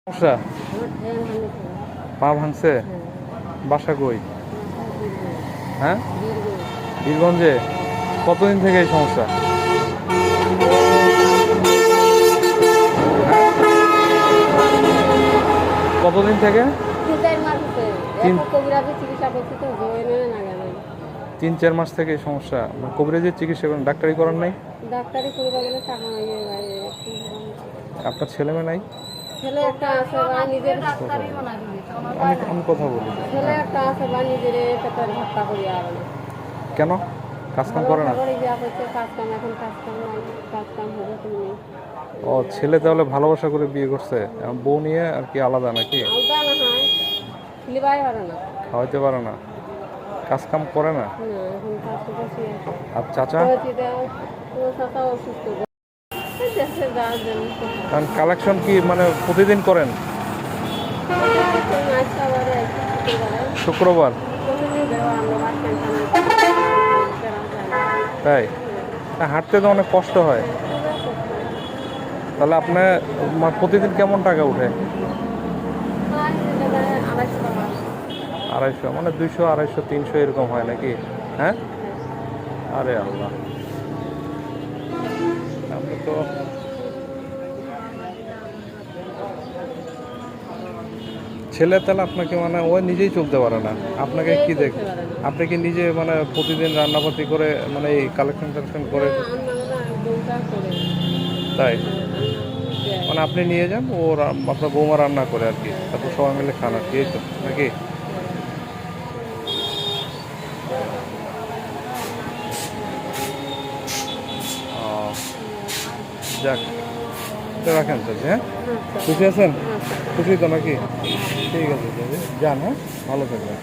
সমস্যা? পা ভাঙছে? বাসা কই? হ্যাঁ, বীরগঞ্জে। কতদিন থেকে এই সমস্যা? কতদিন থেকে? 3-4 মাস থেকে এই সমস্যা। কবিরাজের চিকিৎসা করেন, ডাক্তারি করার নাই? ডাক্তারি করে গেলে টাকা নাই ভাই। আপনার ছেলে মেয়ে নাই? ছেলে একটা আছে ভাই, নিজের আমি কথা বলি। ছেলে একটা আছে ভাই, নিজের পেটের ভাতটা করি আর না। কেন কাজ কাম করে না? কাজ কাম এখন কাজ কাম নাই, কাজ কাম হবে তুমি। ও, ছেলে তাহলে ভালোবাসা করে বিয়ে করছে, বউ নিয়ে আর কি আলাদা নাকি? আলাদা না হয়, লিবাই পারে না, খাওয়াইতে পারে না, কাজ কাম করে না। না এখন কাজ করছি। আর চাচা? তোমার চাচা অসুস্থ, কারণ কালেকশন কি মানে প্রতিদিন করেন? শুক্রবার? তাই? হাঁটতে তো অনেক কষ্ট হয়। তাহলে আপনার প্রতিদিন কেমন টাকা উঠে? 250, মানে 200, 250, 300 এরকম হয় নাকি? হ্যাঁ, আরে আল্লাহ, আপনি তো ছেলে তাহলে আপনাকে মানে ও নিজেই চলতে পারে না, আপনাকে কি দেখ? আপনি কি নিজে মানে প্রতিদিন রান্নাবাতি করে মানে এই কালেকশন করে? তাই? মানে আপনি নিয়ে যান, ও আপনার বৌমা রান্না করে আর কি, তারপর সবাই মিলে খান আর কি, এই তো নাকি? যাক, রাখেন চাচি। হ্যাঁ, খুশি আছেন? খুশি তো নাকি? ঠিক আছে চাচি, যান। হ্যাঁ, ভালো থাকবেন।